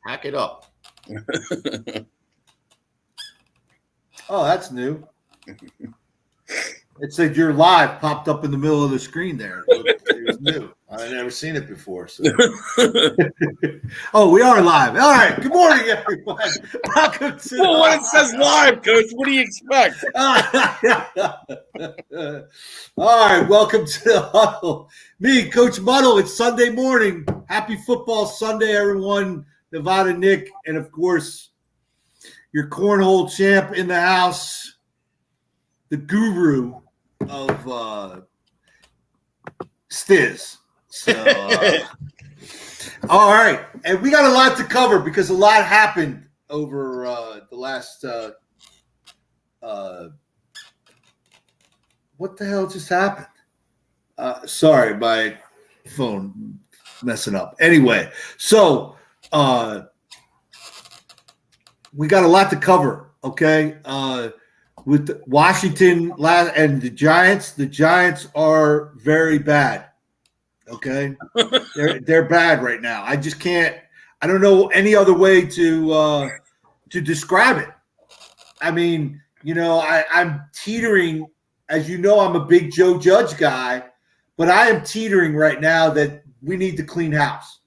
Hack it up. Oh, that's new. It said you're live popped up in the middle of the screen there. It was new. I've never seen it before. So. Oh, we are live. All right. Good morning, everyone. Welcome to well, when it says live, Coach, what do you expect? All right. Welcome to the Huddle. Me, Coach Muddle. It's Sunday morning. Happy football Sunday, everyone. Nevada Nick, and of course, your cornhole champ in the house, the guru of Stizz. So, all right. And we got a lot to cover because a lot happened over the last what the hell just happened? Sorry, my phone messing up. Anyway, so we got a lot to cover, okay? With Washington and the Giants are very bad, okay? They're bad right now. I just can't. I don't know any other way to describe it. I mean, I'm teetering. As you know, I'm a big Joe Judge guy, but I am teetering right now that we need to clean house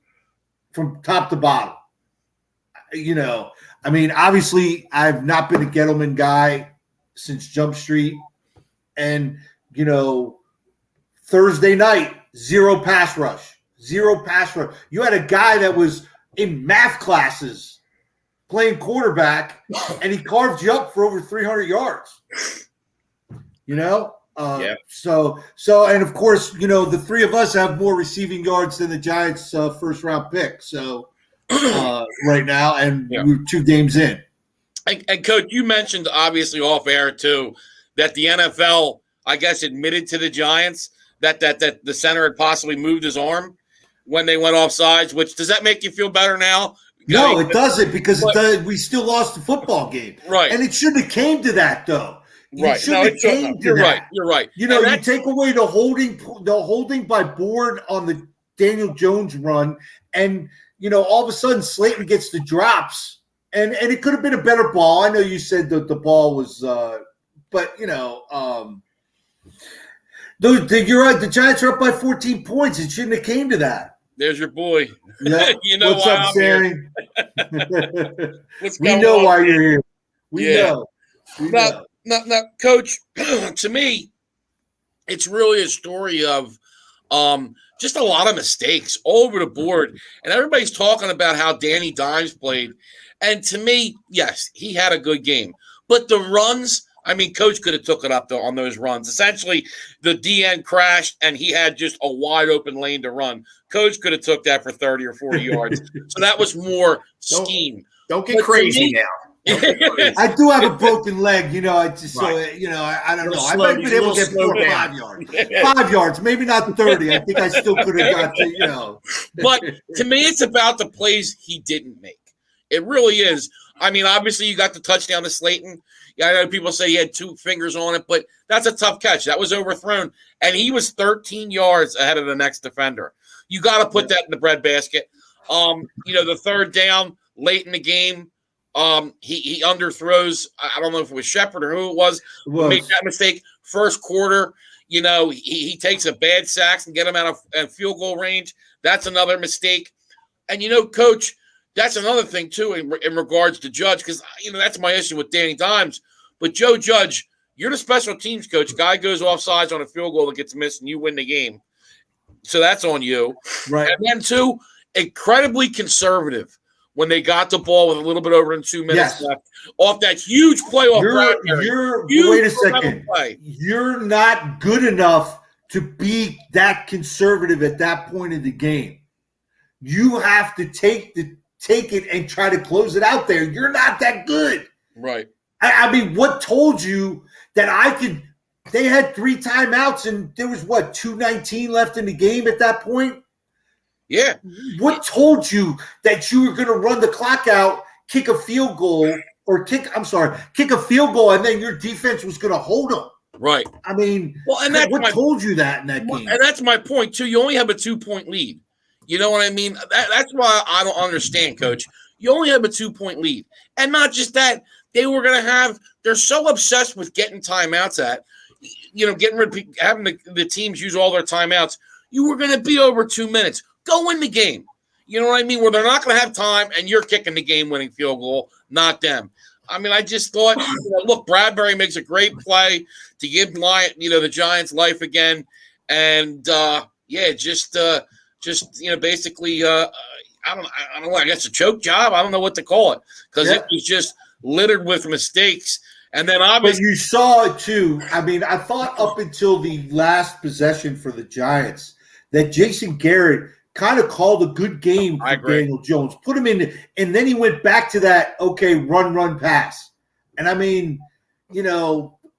from top to bottom. I mean, obviously, I've not been a Gettleman guy since Jump Street. And, Thursday night, zero pass rush. You had a guy that was in math classes playing quarterback, and he carved you up for over 300 yards. Yeah. So, and of course, the three of us have more receiving yards than the Giants' first-round pick. So, right now, and we're 2 games in. And Coach, you mentioned obviously off air too that the NFL, I guess, admitted to the Giants that the center had possibly moved his arm when they went off sides. Which, does that make you feel better now? No, it doesn't, because we still lost the football game. Right. And it shouldn't have came to that, though. Right. You're right. You take away the holding by board on the Daniel Jones run, and all of a sudden Slayton gets the drops, and it could have been a better ball. I know you said that the ball was, but you're right. The Giants are up by 14 points. It shouldn't have came to that. There's your boy. Yeah. What's why up, I'm Sammy? What's We know why you're here. We know. Now, Coach, to me, it's really a story of just a lot of mistakes all over the board. And everybody's talking about how Danny Dimes played. And to me, yes, he had a good game. But the runs, I mean, Coach could have took it up on those runs. Essentially, the DN crashed, and he had just a wide open lane to run. Coach could have took that for 30 or 40 yards. So that was more scheme. Don't get crazy now. I do have a broken leg, I just I don't know. I might have been able to get 4 or 5 yards. 5 yards, maybe not 30. I think I still could have got to, But to me, it's about the plays he didn't make. It really is. I mean, obviously, you got the touchdown to Slayton. I know people say he had 2 fingers on it, but that's a tough catch. That was overthrown, and he was 13 yards ahead of the next defender. You got to put that in the breadbasket. The third down late in the game, he underthrows. I don't know if it was Shepard or who it was. Made that mistake. First quarter, he takes a bad sack and get him out of field goal range. That's another mistake. And, Coach, that's another thing, too, in regards to Judge, because, that's my issue with Danny Dimes. But Joe Judge, you're the special teams coach. Guy goes offsides on a field goal that gets missed, and you win the game. So that's on you. Right. And then, too, incredibly conservative when they got the ball with a little bit over 2 minutes left off that huge playoff. Wait a second. You're not good enough to be that conservative at that point in the game. You have to take it and try to close it out there. You're not that good. Right. I mean, what told you that I could – they had 3 timeouts, and there was, 2:19 left in the game at that point? Yeah. What told you that you were going to run the clock out, kick a field goal, kick a field goal, and then your defense was going to hold them? Right. I mean, what told you that in that game? And that's my point, too. You only have a 2-point lead. You know what I mean? That's why I don't understand, Coach. You only have a 2-point lead. And not just that, they're so obsessed with getting timeouts having the teams use all their timeouts. You were going to be over 2 minutes. Go win the game. You know what I mean? Where they're not going to have time and you're kicking the game-winning field goal, not them. I mean, I just thought, look, Bradbury makes a great play to give the Giants life again. And, basically, I don't know. I guess a choke job. I don't know what to call it because it was just littered with mistakes. And then obviously, but you saw it too. I mean, I thought up until the last possession for the Giants that Jason Garrett kind of called a good game for Daniel Jones, put him in, and then he went back to that run, pass. And I mean, and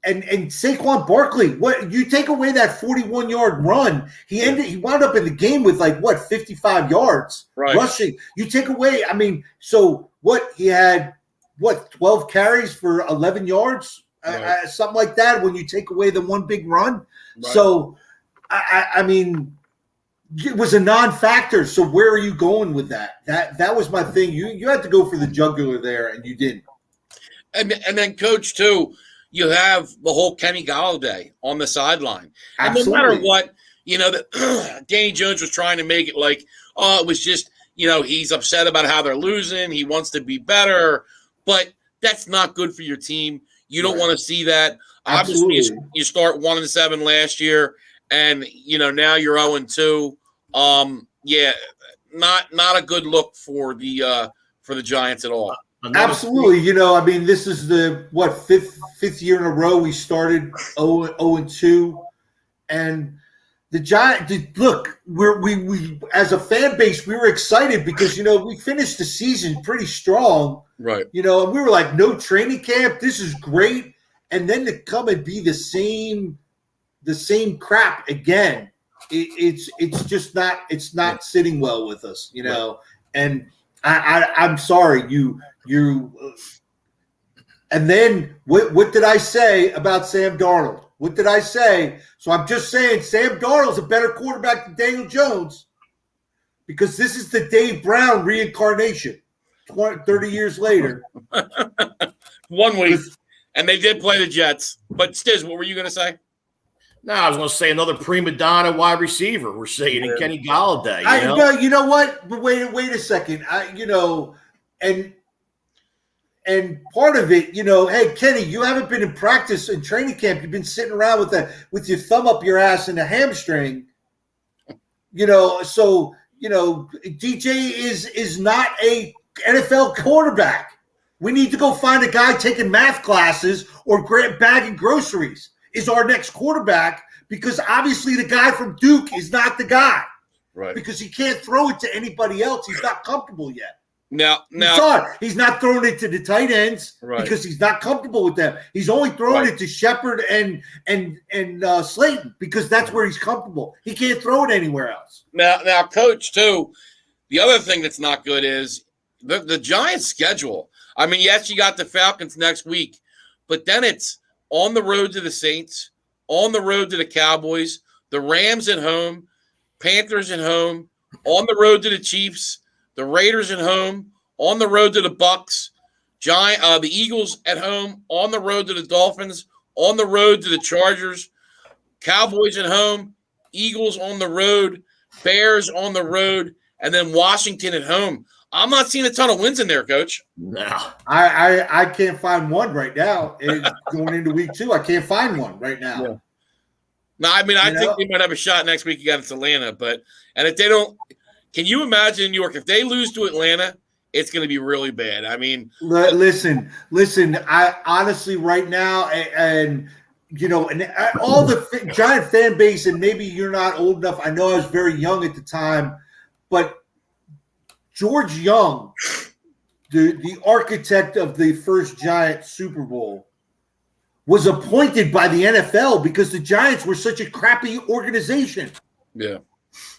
Saquon Barkley, what you take away that 41-yard run, he wound up in the game with 55 yards rushing. You take away, I mean, so what he had 12 carries for 11 yards, something like that. When you take away the one big run, so I mean. It was a non-factor, so where are you going with that? That was my thing. You had to go for the jugular there, and you didn't. And then, Coach, too, you have the whole Kenny Galladay on the sideline. And no matter what, Danny Jones was trying to make it like, it was just, he's upset about how they're losing. He wants to be better. But that's not good for your team. You don't want to see that. Absolutely. Obviously, you start 1-7 last year, and, now you're 0-2. Not a good look for the Giants at all. Absolutely. I mean, this is the fifth year in a row we started 0-2, and the Giants. Look, we as a fan base we were excited because we finished the season pretty strong, right? And we were like, no training camp. This is great, and then to come and be the same crap again. It's just not. It's not sitting well with us, And I'm sorry, you. And then what did I say about Sam Darnold? What did I say? So I'm just saying Sam Darnold's a better quarterback than Daniel Jones because this is the Dave Brown reincarnation. 30 years later, 1 week, and they did play the Jets. But Stizz, what were you going to say? No, I was going to say another prima donna wide receiver. We're saying in Kenny Galladay. You know what? But wait a second. And part of it, hey Kenny, you haven't been in practice in training camp. You've been sitting around with your thumb up your ass and a hamstring. So DJ is not a NFL quarterback. We need to go find a guy taking math classes or bagging groceries. Is our next quarterback because obviously the guy from Duke is not the guy, right? Because he can't throw it to anybody else. He's not comfortable yet. Now he's not throwing it to the tight ends because he's not comfortable with them. He's only throwing it to Shepard and Slayton because that's where he's comfortable. He can't throw it anywhere else. Now, Coach, too. The other thing that's not good is the Giants' schedule. I mean, yes, you got the Falcons next week, but then it's on the road to the Saints, on the road to the Cowboys, the Rams at home, Panthers at home, on the road to the Chiefs, the Raiders at home, on the road to the Bucks, the Eagles at home, on the road to the Dolphins, on the road to the Chargers, Cowboys at home, Eagles on the road, Bears on the road, and then Washington at home. I'm not seeing a ton of wins in there, Coach. No. I can't find one right now. Going into week 2, I can't find one right now. Yeah. No, I mean, I think they might have a shot next week against Atlanta. And if they don't – can you imagine New York? If they lose to Atlanta, it's going to be really bad. I mean – Listen. I honestly right now and all the Giant fan base, and maybe you're not old enough. I know I was very young at the time, but – George Young, the architect of the first Giant Super Bowl, was appointed by the NFL because the Giants were such a crappy organization. Yeah.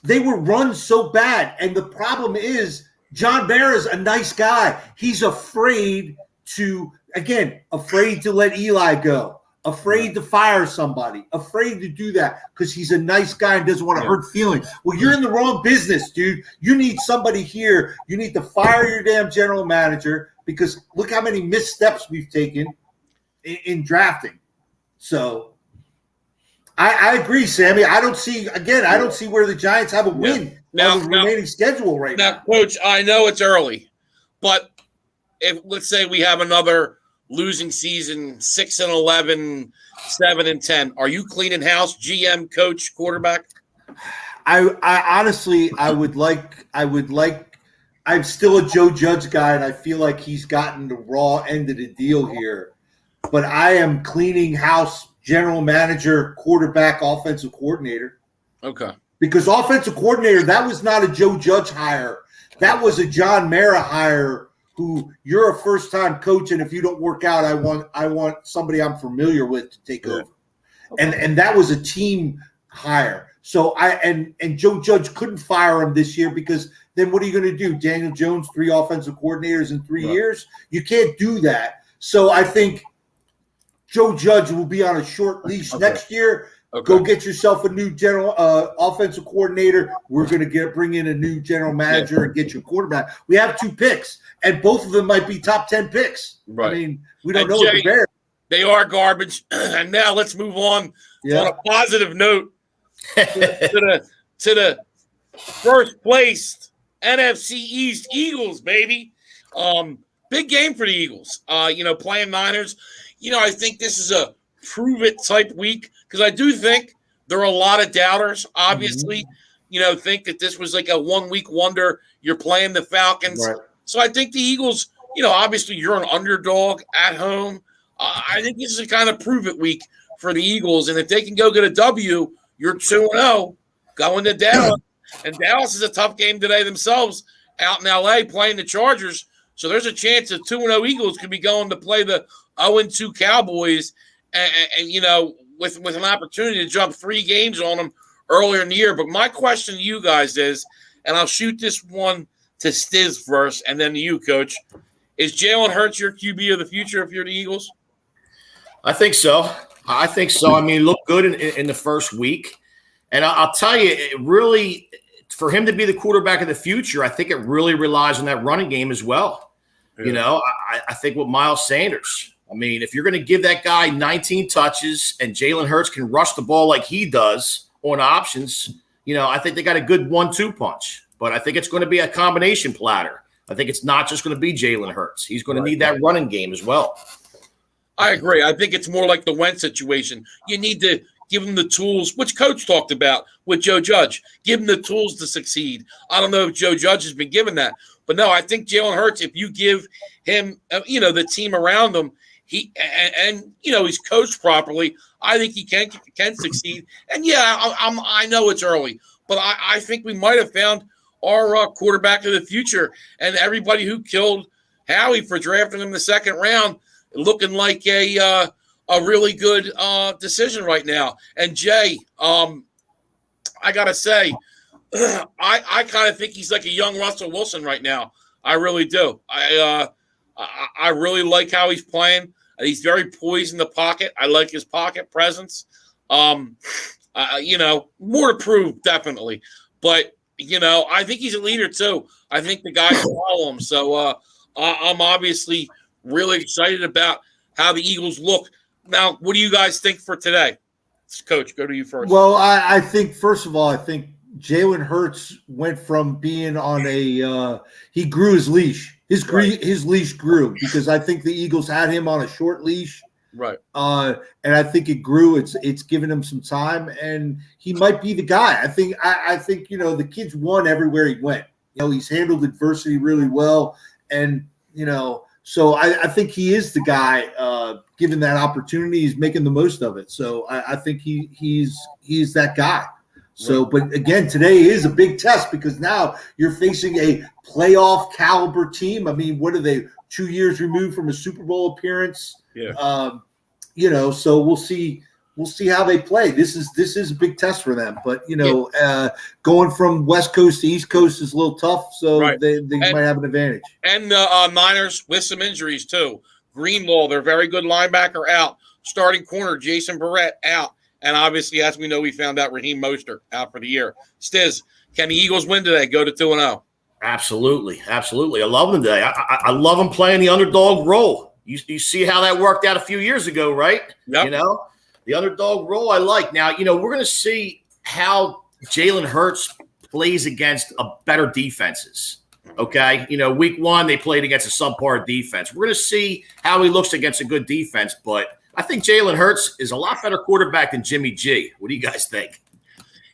They were run so bad. And the problem is John Mara's a nice guy. He's afraid to let Eli go, afraid to fire somebody, afraid to do that because he's a nice guy and doesn't want to hurt feelings. Well, you're in the wrong business, dude. You need somebody here. You need to fire your damn general manager because look how many missteps we've taken in drafting. So I agree, Sammy. I don't see where the Giants have a win on the remaining schedule right now. Coach, I know it's early, but if let's say we have another losing season, 6-11, 7-10, are you cleaning house, GM, coach, quarterback? I honestly, I'm still a Joe Judge guy, and I feel like he's gotten the raw end of the deal here. But I am cleaning house, general manager, quarterback, offensive coordinator. Okay. Because offensive coordinator, that was not a Joe Judge hire. That was a John Mara hire. Who you're a first-time coach, and if you don't work out, I want somebody I'm familiar with to take over. Okay. And that was a team hire. So and Joe Judge couldn't fire him this year because then what are you going to do? Daniel Jones, 3 offensive coordinators in 3 years? You can't do that. So I think Joe Judge will be on a short leash next year. Okay. Go get yourself a new general offensive coordinator. We're going to bring in a new general manager and get your quarterback. We have 2 picks, and both of them might be top 10 picks. Right. I mean, we don't know what the Bears. They are garbage. And now let's move on on a positive note to the first placed NFC East Eagles, baby. Big game for the Eagles. Playing Niners. I think this is a prove it type week because I do think there are a lot of doubters. Obviously, think that this was like a 1 week wonder. You're playing the Falcons, right. So I think the Eagles. Obviously you're an underdog at home. I think this is a kind of prove it week for the Eagles, and if they can go get a W, you're 2-0 going to Dallas, and Dallas is a tough game today themselves out in LA playing the Chargers. So there's a chance that 2-0 Eagles could be going to play the 0-2 Cowboys. And with an opportunity to jump 3 games on them earlier in the year. But my question to you guys is, and I'll shoot this one to Stizz first and then to you, Coach, is Jalen Hurts your QB of the future if you're the Eagles? I think so. I mean, he looked good in the first week. And I'll tell you, it really, for him to be the quarterback of the future, I think it really relies on that running game as well. Yeah. I think with Miles Sanders – I mean, if you're going to give that guy 19 touches and Jalen Hurts can rush the ball like he does on options, I think they got a good 1-2 punch. But I think it's going to be a combination platter. I think it's not just going to be Jalen Hurts. He's going to need that running game as well. I agree. I think it's more like the Wentz situation. You need to give him the tools, which Coach talked about with Joe Judge. Give him the tools to succeed. I don't know if Joe Judge has been given that. But, no, I think Jalen Hurts, if you give him, the team around him, he's coached properly. I think he can succeed. And I know it's early, but I think we might have found our quarterback of the future. And everybody who killed Howie for drafting him the second round, looking like a really good decision right now. And Jay, I gotta say, I kind of think he's like a young Russell Wilson right now. I really do. I really like how he's playing. He's very poised in the pocket. I like his pocket presence. More to prove, definitely. But, I think he's a leader, too. I think the guys follow him. So I'm obviously really excited about how the Eagles look. Now, what do you guys think for today? Coach, go to you first. Well, I think, first of all, Jalen Hurts went from being on he grew his leash. His leash grew because I think the Eagles had him on a short leash. Right. And I think it grew. It's given him some time, and he might be the guy. I think the kid's won everywhere he went. He's handled adversity really well, and so I think he is the guy. Given that opportunity, he's making the most of it. So I think he's that guy. So, but again, today is a big test because now you're facing a playoff caliber team. I mean, what are they, 2 years removed from a Super Bowl appearance? Yeah. So we'll see how they play. This is a big test for them. But going from West Coast to East Coast is a little tough. So they might have an advantage. And the Niners with some injuries too. Greenlaw, their very good linebacker, out. Starting corner, Jason Barrett, out. And obviously, as we know, we found out Raheem Mostert out for the year. Stizz, can the Eagles win today? Go to 2-0. Absolutely. Absolutely. I love them today. I love them playing the underdog role. You see how that worked out a few years ago, right? Yep. You know, the underdog role I like. Now, we're going to see how Jalen Hurts plays against a better defenses. Okay. Week 1, they played against a subpar defense. We're going to see how he looks against a good defense, but I think Jalen Hurts is a lot better quarterback than Jimmy G. What do you guys think?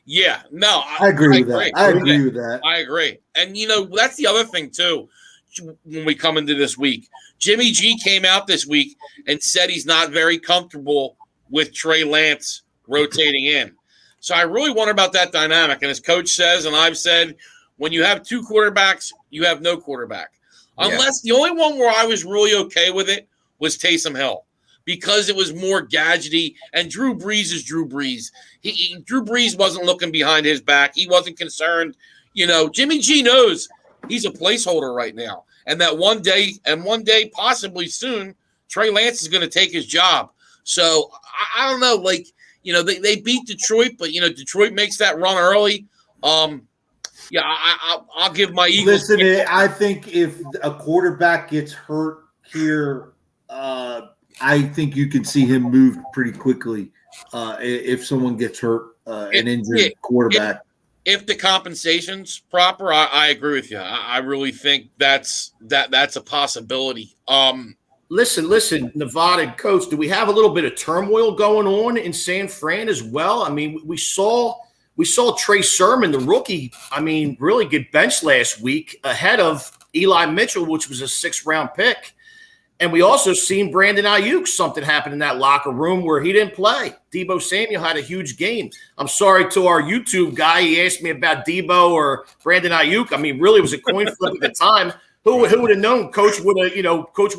Yeah, no, I agree with that. I agree with that. I agree. And, that's the other thing, too, when we come into this week. Jimmy G came out this week and said he's not very comfortable with Trey Lance rotating in. So I really wonder about that dynamic. And as Coach says, and I've said, when you have 2 quarterbacks, you have no quarterback. Unless the only one where I was really okay with it was Taysom Hill, because it was more gadgety, and Drew Brees is Drew Brees. Drew Brees wasn't looking behind his back. He wasn't concerned. Jimmy G knows he's a placeholder right now, and that one day, possibly soon, Trey Lance is going to take his job. So I don't know. They beat Detroit, but Detroit makes that run early. I'll give my Eagles. Listen, I think if a quarterback gets hurt here, I think you can see him move pretty quickly if someone gets hurt, an injured quarterback. If the compensation's proper, I agree with you. I really think that's a possibility. Listen, Nevada coach, do we have a little bit of turmoil going on in San Fran as well? I mean, we saw Trey Sermon, the rookie, really get benched last week ahead of Eli Mitchell, which was a 6th-round pick. And we also seen Brandon Ayuk, something happen in that locker room where he didn't play. Deebo Samuel had a huge game. I'm sorry to our YouTube guy. He asked me about Deebo or Brandon Ayuk. Really, it was a coin flip at the time. Who would have known Coach would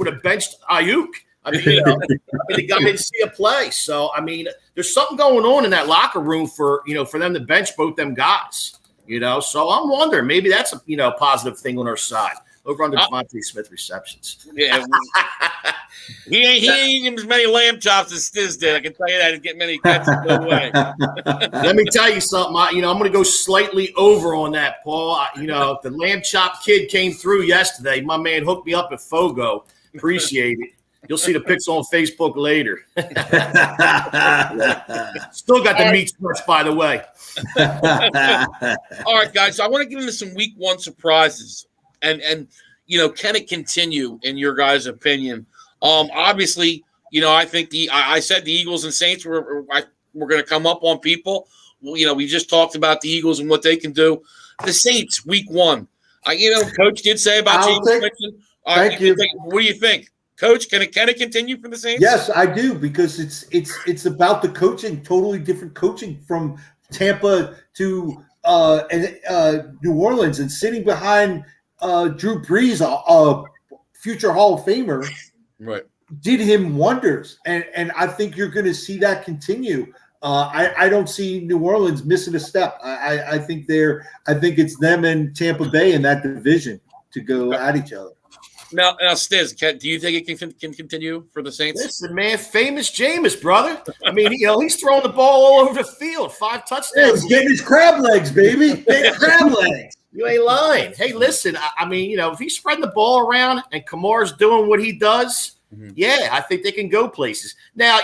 have benched Ayuk? The guy didn't see a play. So, there's something going on in that locker room for them to bench both them guys. So I'm wondering, maybe that's a positive thing on our side. Over under Devontae Smith receptions. Yeah, he ain't eating as many lamb chops as Stizz did. I can tell you that. He's getting many catches no way. Let me tell you something. I'm going to go slightly over on that, Paul. The lamb chop kid came through yesterday. My man hooked me up at Fogo. Appreciate it. You'll see the pics on Facebook later. Still got the meat first, by the way. All right, guys. So I want to get into some week 1 surprises. And can it continue in your guys' opinion? Obviously, I think I said the Eagles and Saints were going to come up on people. We just talked about the Eagles and what they can do. The Saints, week 1. Coach did say about James Winston. Thank you. What do you think, Coach? Can it continue for the Saints? Yes, I do, because it's about the coaching. Totally different coaching from Tampa to New Orleans, and sitting behind Drew Brees, a future Hall of Famer, right, did him wonders, and I think you're going to see that continue. I don't see New Orleans missing a step. I think it's them and Tampa Bay in that division to go at each other. Now, Stizz, do you think it can continue for the Saints? Listen, man, famous Jameis, brother. He's throwing the ball all over the field. 5 touchdowns. Yeah, he's getting his crab legs, baby. Crab legs. You ain't lying. Hey, listen, if he's spreading the ball around and Kamar's doing what he does, yeah, I think they can go places. Now,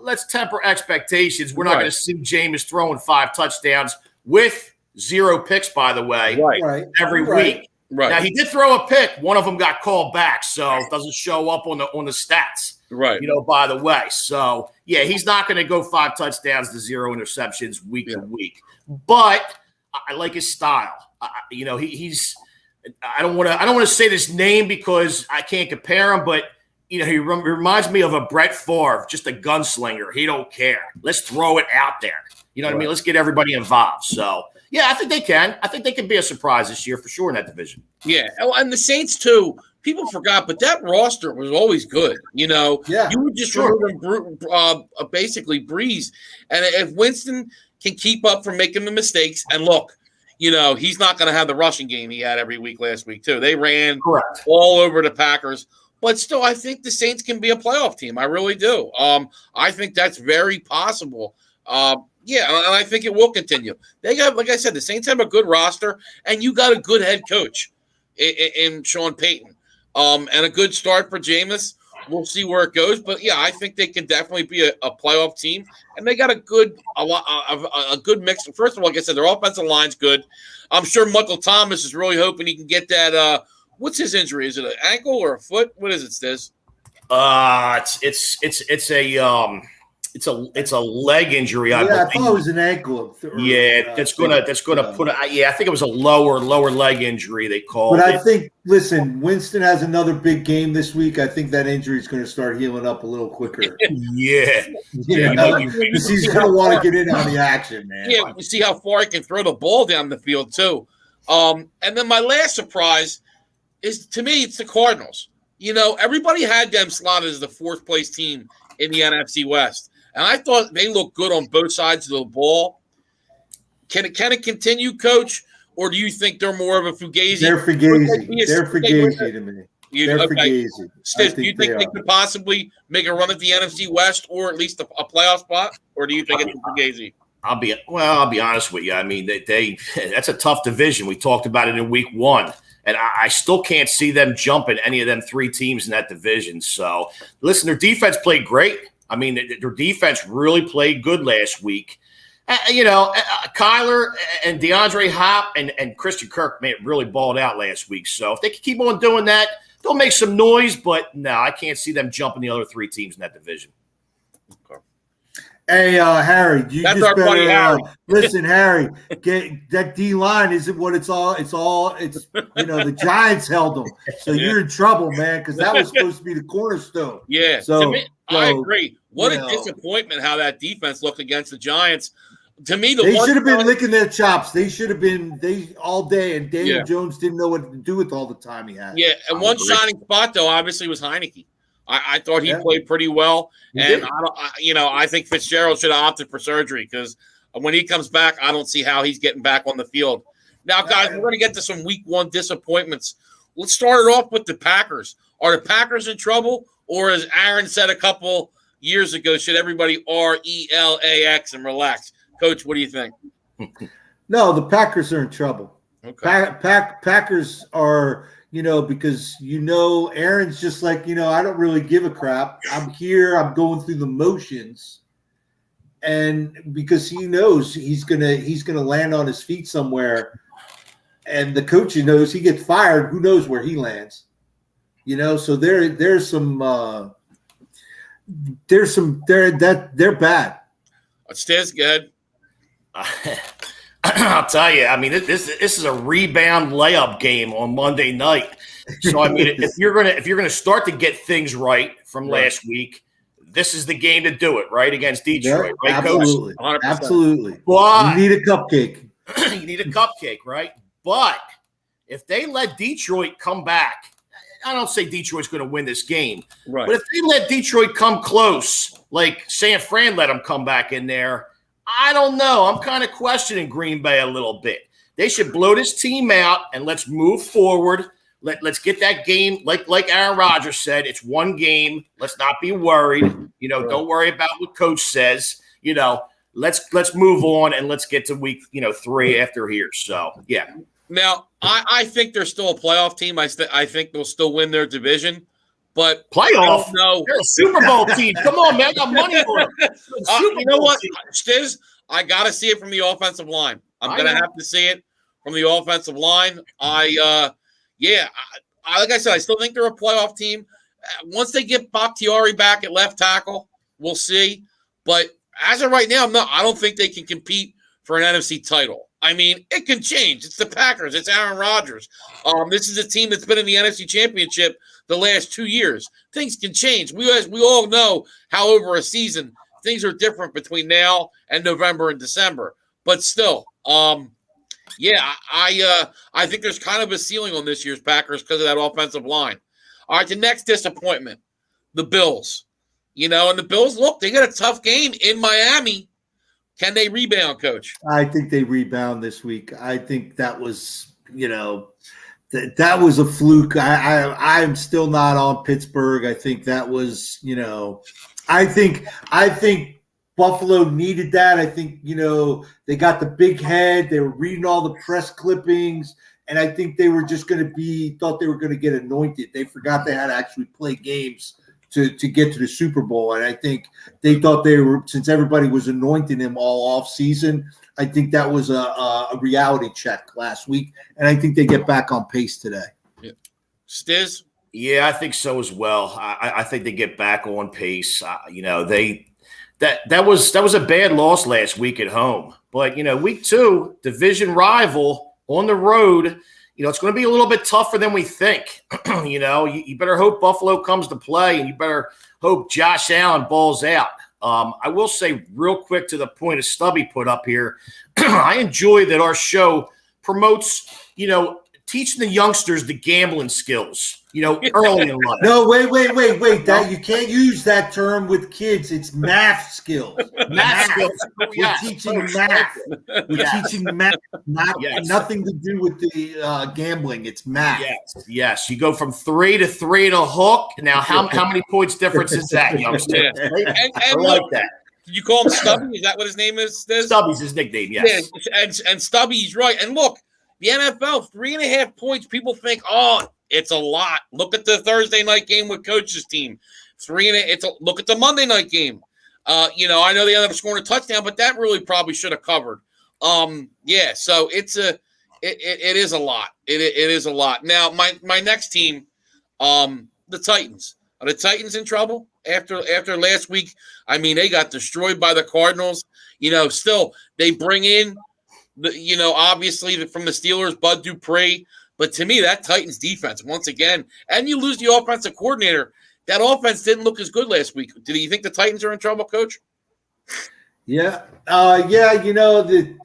let's temper expectations. We're not going to see Jameis throwing 5 touchdowns with 0 picks, by the way, every week. Right. Now, he did throw a pick. One of them got called back, so it doesn't show up on the stats. Right. By the way. So, yeah, he's not going to go 5 touchdowns to 0 interceptions week to week. But I like his style. He's I don't want to say this name because I can't compare him, but he reminds me of a Brett Favre, just a gunslinger. He don't care. Let's throw it out there. You know what I mean? Let's get everybody involved. So, yeah, I think they can. I think they can be a surprise this year for sure in that division. Yeah, and the Saints too. People forgot, but that roster was always good. Yeah, you would just remember basically Breeze, and if Winston can keep up from making the mistakes, and look, he's not going to have the rushing game he had every week last week too. They ran all over the Packers. But still, I think the Saints can be a playoff team. I really do. I think that's very possible. Yeah, and I think it will continue. They got, like I said, the Saints have a good roster, and you got a good head coach in Sean Payton, and a good start for Jameis. We'll see where it goes, but yeah, I think they can definitely be a playoff team, and they got a good mix. First of all, like I said, their offensive line's good. I'm sure Michael Thomas is really hoping he can get that. What's his injury? Is it an ankle or a foot? What is it, Stizz? It's a leg injury. I thought it was an ankle. That's gonna put. I think it was a lower leg injury. They called. But I think, listen, Winston has another big game this week. I think that injury is going to start healing up a little quicker. Yeah, because he's going to want to get in on the action, man. Yeah, we see how far he can throw the ball down the field too. And then my last surprise is, to me, it's the Cardinals. Everybody had them slotted as the fourth place team in the NFC West. And I thought they looked good on both sides of the ball. Can it continue, Coach? Or do you think they're more of a fugazi? They're fugazi. They're fugazi to me. They're fugazi. Stizz, do you think they could possibly make a run at the NFC West or at least a playoff spot? Or do you think it's a fugazi? I'll be honest with you. I mean, they that's a tough division. We talked about it in week 1. And I still can't see them jumping any of them 3 teams in that division. So, listen, their defense played great. I mean, their defense really played good last week. Kyler and DeAndre Hop and Christian Kirk really balled out last week. So if they can keep on doing that, they'll make some noise. But no, I can't see them jumping the other 3 teams in that division. Hey, Harry, That's our buddy Harry. Listen, Harry, get that D line isn't what it's the Giants held them, so you're in trouble, man, because that was supposed to be the cornerstone. Yeah, I agree. What a disappointment how that defense looked against the Giants. To me, they should have been licking their chops. They should have been all day, and Daniel Jones didn't know what to do with all the time he had. Yeah, and one shining spot though, obviously, was Heineke. I thought he played pretty well, and I think Fitzgerald should have opted for surgery because when he comes back, I don't see how he's getting back on the field. Now, guys, we're going to get to some week 1 disappointments. Let's start it off with the Packers. Are the Packers in trouble, or as Aaron said a couple years ago, should everybody relax and relax? Coach, what do you think? No, the Packers are in trouble. Okay. Packers are. Because Aaron's just like, I don't really give a crap. I'm here. I'm going through the motions, and because he knows he's gonna land on his feet somewhere, and the coach knows he gets fired. Who knows where he lands? So they're bad. Stizz, good. I'll tell you. I mean, this is a rebound layup game on Monday night. So I mean, if you're gonna start to get things right from last week, this is the game to do it, right, against Detroit, right, absolutely, Coach? 100%. Absolutely. But you need a cupcake. You need a cupcake, right? But if they let Detroit come back, I don't say Detroit's going to win this game, right? But if they let Detroit come close, like San Fran let them come back in there. I don't know. I'm kind of questioning Green Bay a little bit. They should blow this team out and let's move forward. Let's get that game. Like Aaron Rodgers said, it's one game. Let's not be worried. Don't worry about what Coach says. Let's move on and let's get to week 3 after here. So yeah. Now I think they're still a playoff team. I think they'll still win their division. But playoff? No, they're a Super Bowl team. Come on, man! I got money on them. You know what, Stizz? I got to see it from the offensive line. I'm going to have to see it from the offensive line. Like I said, I still think they're a playoff team. Once they get Bakhtiari back at left tackle, we'll see. But as of right now, I don't think they can compete for an NFC title. I mean, it can change. It's the Packers. It's Aaron Rodgers. This is a team that's been in the NFC Championship the last 2 years. Things can change. We all know how over a season things are different between now and November and December. But still, I think there's kind of a ceiling on this year's Packers because of that offensive line. All right, the next disappointment, the Bills. And the Bills, look, they got a tough game in Miami. Can they rebound, Coach? I think they rebound this week. I think that was, that was a fluke. I'm still not on Pittsburgh. I think that was, I think Buffalo needed that. I think, they got the big head. They were reading all the press clippings, and I think they were just going to thought they were going to get anointed. They forgot they had to actually play games to get to the Super Bowl. And I think they thought since everybody was anointing him all off season, I think that was a reality check last week. And I think they get back on pace today. Yeah. Stizz? Yeah, I think so as well. I think they get back on pace. That was a bad loss last week at home. But, week 2, division rival on the road, it's going to be a little bit tougher than we think. You better hope Buffalo comes to play, and you better hope Josh Allen balls out. I will say real quick to the point of Stubby put up here, I enjoy that our show promotes, teaching the youngsters the gambling skills, early in life. No, wait. That you can't use that term with kids. It's math skills. Math skills. We're teaching math. We're teaching math. Nothing to do with the gambling. It's math. Yes. You go from 3 to 3 to hook. Now, how many points difference is that, youngster? And like that. Did you call him Stubby? Is that what his name is? Stubby's his nickname, yes. Yeah, and Stubby's right. And look, the NFL, 3.5 points. People think, it's a lot. Look at the Thursday night game with Coach's team. 3.5. Look at the Monday night game. I know they ended up scoring a touchdown, but that really probably should have covered. So it is a lot. It is a lot. Now, my next team, the Titans. Are the Titans in trouble after last week? I mean, they got destroyed by the Cardinals. Still they bring in obviously from the Steelers, Bud Dupree. But to me, that Titans defense, once again, and you lose the offensive coordinator, that offense didn't look as good last week. Do you think the Titans are in trouble, Coach? Yeah. The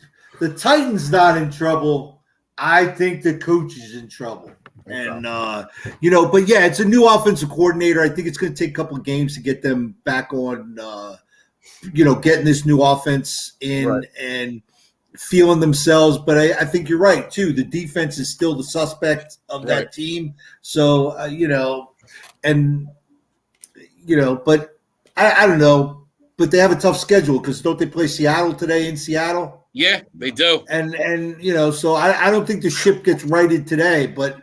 Titans not in trouble. I think the coach is in trouble. And, but yeah, it's a new offensive coordinator. I think it's going to take a couple of games to get them back on, getting this new offense in and feeling themselves. But I think you're right, too. The defense is still the suspect of that team. So, but I don't know. But they have a tough schedule because don't they play Seattle today in Seattle? Yeah, they do. And so I don't think the ship gets righted today, but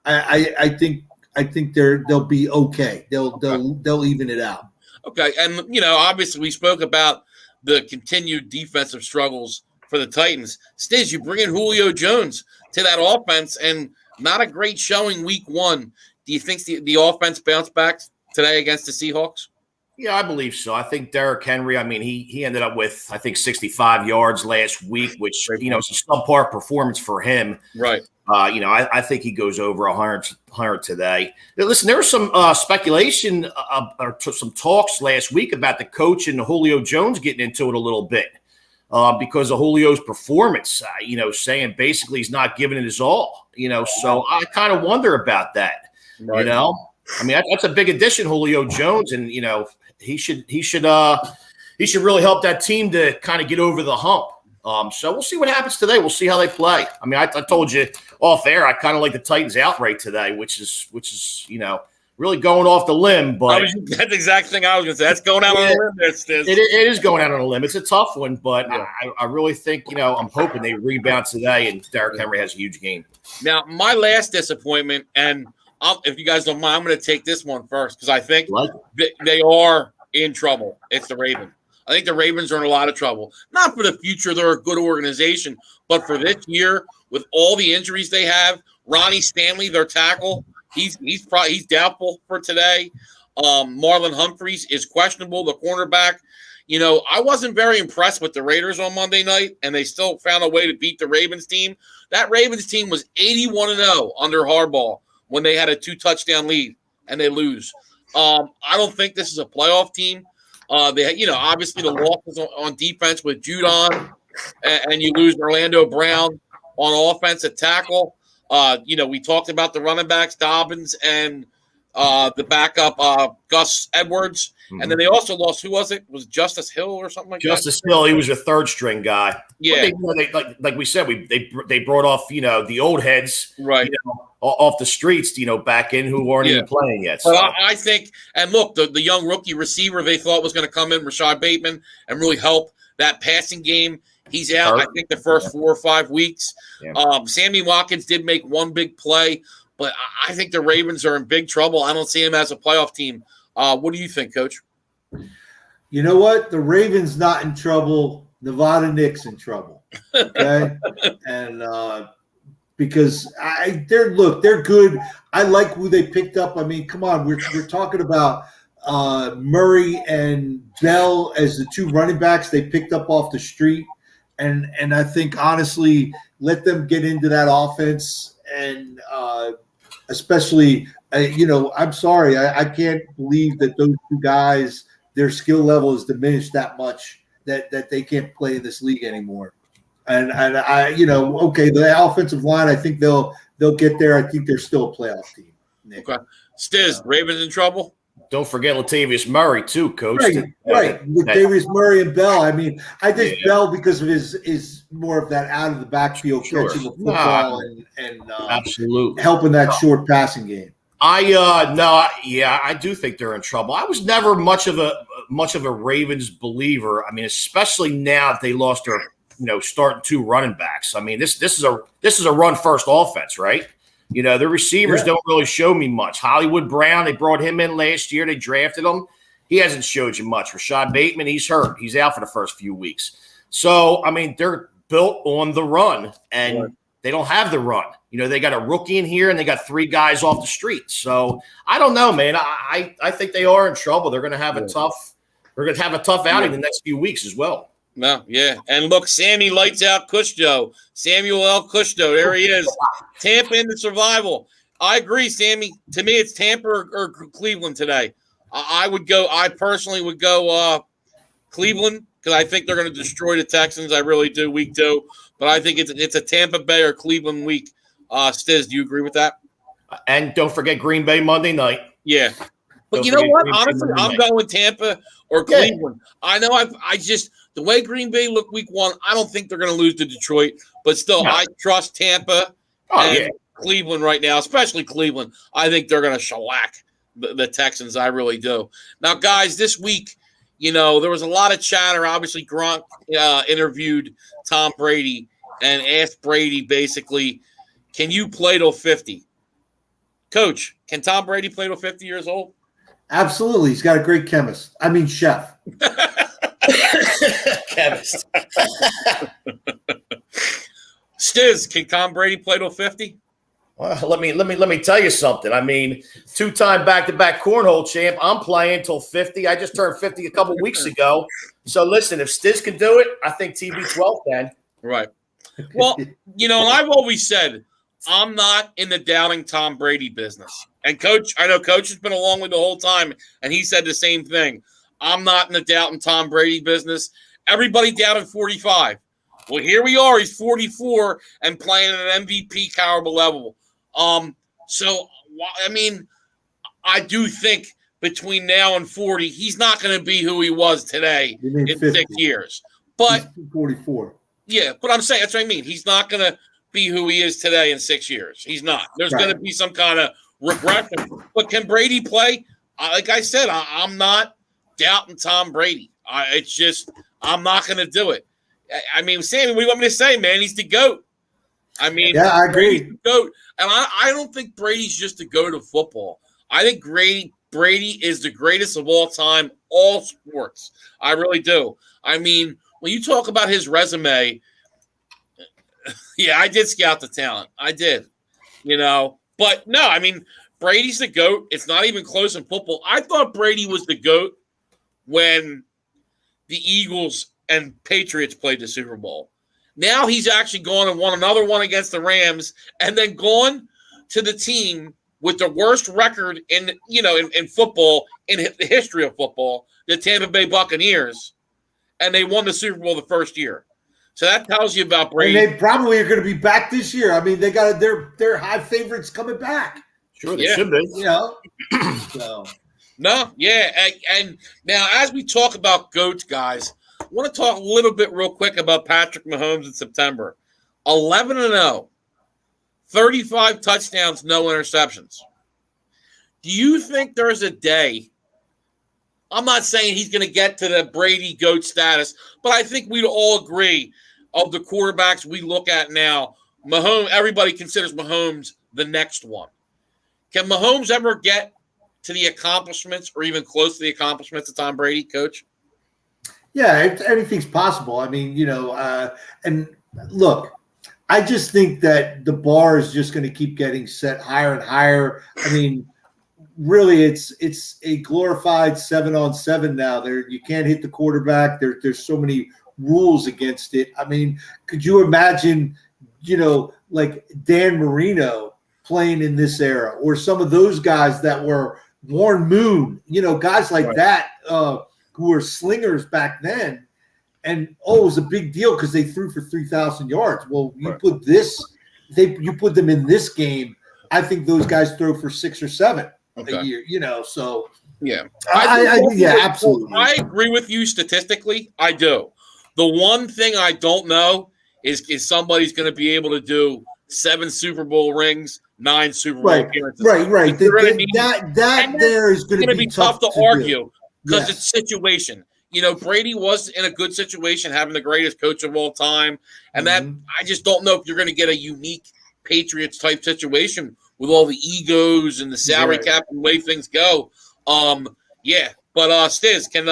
I think they'll be okay. They'll even it out. Okay, and obviously we spoke about the continued defensive struggles for the Titans. Stizz, you bring in Julio Jones to that offense, and not a great showing week 1. Do you think the offense bounced back today against the Seahawks? Yeah, I believe so. I think Derrick Henry, he ended up with, 65 yards last week, which, is a subpar performance for him. Right. I think he goes over 100 today. Now, listen, there was some speculation or some talks last week about the coach and Julio Jones getting into it a little bit because of Julio's performance, saying basically he's not giving it his all, so I kind of wonder about that, right. That's a big addition, Julio Jones, and, he should really help that team to kind of get over the hump. So we'll see what happens today. We'll see how they play. I told you off air, I kind of like the Titans outright today, which is really going off the limb. But that's the exact thing I was going to say. That's going out on a limb. It is going out on a limb. It's a tough one, but I really think I'm hoping they rebound today, and Derrick Henry has a huge game. Now, my last disappointment, and if you guys don't mind, I'm going to take this one first because I think they are in trouble. It's the Ravens. I think the Ravens are in a lot of trouble. Not for the future. They're a good organization. But for this year, with all the injuries they have, Ronnie Stanley, their tackle, he's doubtful for today. Marlon Humphreys is questionable, the cornerback. I wasn't very impressed with the Raiders on Monday night, and they still found a way to beat the Ravens team. That Ravens team was 81-0 under Harbaugh when they had a 2-touchdown lead, and they lose. I don't think this is a playoff team. They, obviously the losses on defense with Judon, and you lose Orlando Brown on offense at tackle. We talked about the running backs, Dobbins and the backup Gus Edwards, and then they also lost. Who was it? Was it Justice Hill or something like Justice Hill, he was a third string guy. Yeah. Like we said, they brought off the old heads Right. Off the streets back in who weren't even playing yet. So. But I think, and look, the young rookie receiver they thought was going to come in, Rashad Bateman, and really help that passing game. He's out, I think, the first 4 or 5 weeks. Yeah. Sammy Watkins did make one big play, but I think the Ravens are in big trouble. I don't see him as a playoff team. What do you think, Coach? You know what? The Ravens not in trouble. Nevada Knicks in trouble. Okay, and because they're good. I like who they picked up. I mean, come on, we're talking about Murray and Bell as the 2 running backs they picked up off the street, and I think honestly, let them get into that offense, and especially, I'm sorry, I can't believe that those 2 guys, their skill level is diminished that much that they can't play in this league anymore. And I, okay, the offensive line, I think they'll get there. I think they're still a playoff team. Nick. Okay, Stizz, Ravens in trouble. Don't forget Latavius Murray too, Coach. Right. Latavius Murray and Bell. I mean, I think Bell because of his more of that out of the backfield catching the football and absolutely helping that short passing game. I do think they're in trouble. I was never much of a Ravens believer. I mean, especially now that they lost their starting 2 running backs. I mean, this is a run first offense, right? The receivers don't really show me much. Hollywood Brown, they brought him in last year. They drafted him. He hasn't showed you much. Rashad Bateman, he's hurt. He's out for the first few weeks. So, I mean, they're built on the run, and they don't have the run. They got a rookie in here, and they got 3 guys off the street. So, I don't know, man. I think they are in trouble. They're going to have a tough outing the next few weeks as well. No, yeah. And look, Sammy lights out Cushto. Samuel L. Cushto. There he is. Tampa into survival. I agree, Sammy. To me, it's Tampa or Cleveland today. I personally would go Cleveland because I think they're going to destroy the Texans. I really do, week 2. But I think it's a Tampa Bay or Cleveland week. Stizz, do you agree with that? And don't forget Green Bay Monday night. Yeah. But you know what? Honestly, I'm going with Tampa or Cleveland. I know I just – the way Green Bay looked week 1, I don't think they're going to lose to Detroit. But still, I trust Tampa and Cleveland right now, especially Cleveland. I think they're going to shellac the Texans. I really do. Now, guys, this week, there was a lot of chatter. Obviously, Gronk interviewed Tom Brady and asked Brady basically, can you play till 50? Coach, can Tom Brady play till 50 years old? Absolutely. He's got a great chef. Chemist. Stizz, can Tom Brady play till 50? Well, let me tell you something. I mean, 2-time back-to-back cornhole champ. I'm playing till 50. I just turned 50 a couple weeks ago. So listen, if Stizz can do it, I think TB12 can. Right. Well, and I've always said I'm not in the doubting Tom Brady business. And Coach, I know Coach has been along with the whole time, and he said the same thing. I'm not in the doubting Tom Brady business. Everybody doubted 45. Well, here we are. He's 44 and playing at an MVP caliber level. So, I mean, I do think between now and 40, he's not going to be who he was today in 50. 6 years. But he's 44. Yeah, but I'm saying that's what I mean. He's not going to be who he is today in 6 years. He's not. There's going to be some kind of regression. But can Brady play? Like I said, I'm not doubting Tom Brady. It's just I'm not going to do it. I mean, Sammy, what do you want me to say, man? He's the GOAT. I mean, yeah, I agree. Brady's the GOAT. And I don't think Brady's just the GOAT of football. I think Brady is the greatest of all time, all sports. I really do. I mean, when you talk about his resume, yeah, I did scout the talent. I did, But no, I mean, Brady's the GOAT. It's not even close in football. I thought Brady was the GOAT when the Eagles and Patriots played the Super Bowl. Now he's actually gone and won another one against the Rams and then gone to the team with the worst record in football, in the history of football, the Tampa Bay Buccaneers, and they won the Super Bowl the first year. So that tells you about Brady. And they probably are going to be back this year. I mean, they got their high favorites coming back. Sure, they should be. So. No, yeah. And now, as we talk about GOATs, guys, I want to talk a little bit real quick about Patrick Mahomes in September. 11-0, 35 touchdowns, no interceptions. Do you think there's a day? I'm not saying he's going to get to the Brady GOAT status, but I think we'd all agree of the quarterbacks we look at now, Mahomes, everybody considers Mahomes the next one. Can Mahomes ever get to the accomplishments or even close to the accomplishments of Tom Brady, Coach? Yeah, anything's possible. I mean, and look, I just think that the bar is just going to keep getting set higher and higher. I mean, really, it's a glorified 7-on-7 now. There, you can't hit the quarterback. There's so many rules against it. I mean, could you imagine, like Dan Marino playing in this era, or some of those guys that were Warren Moon, guys like that who were slingers back then. And it was a big deal because they threw for 3,000 yards. Well, you put you put them in this game. I think those guys throw for 6 or 7 a year. So yeah, absolutely. I agree with you statistically. I do. The one thing I don't know is somebody's going to be able to do 7 Super Bowl rings, 9 Super Bowl appearances. Right. That there is going to be tough to argue because it's situation. Brady was in a good situation, having the greatest coach of all time, and that I just don't know if you're going to get a unique Patriots type situation with all the egos and the salary cap and the way things go. But Stizz, can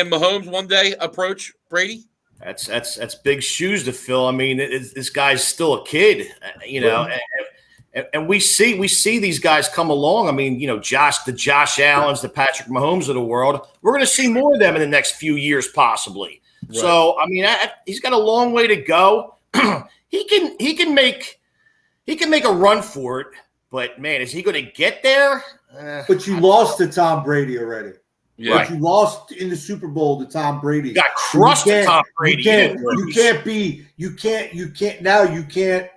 Mahomes one day approach Brady? That's big shoes to fill. I mean, this guy's still a kid, and we see these guys come along. I mean, the Josh Allens, the Patrick Mahomes of the world. We're going to see more of them in the next few years, possibly. Right. So, I mean, he's got a long way to go. He can make a run for it, but man, is he going to get there? But you lost to Tom Brady already. Yeah. But you lost in the Super Bowl to Tom Brady. You got crushed to Tom Brady. You can't.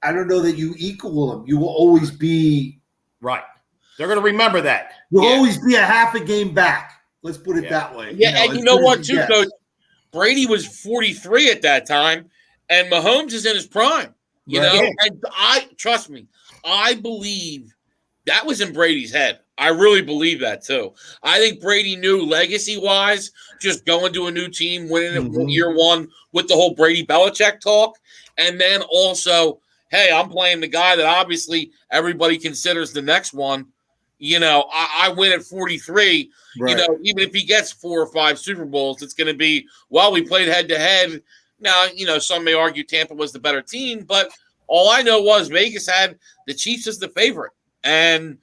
I don't know that you equal him. You will always be right. They're going to remember that. You'll always be a half a game back. Let's put it that way. Yeah, and you know what, too, Coach? Brady was 43 at that time, and Mahomes is in his prime. And trust me, I believe that was in Brady's head. I really believe that, too. I think Brady knew legacy-wise, just going to a new team, winning it year one with the whole Brady-Belichick talk, and then also – hey, I'm playing the guy that obviously everybody considers the next one. I win at 43. Right. Even if he gets 4 or 5 Super Bowls, it's going to be, we played head-to-head. Now, some may argue Tampa was the better team, but all I know was Vegas had the Chiefs as the favorite. And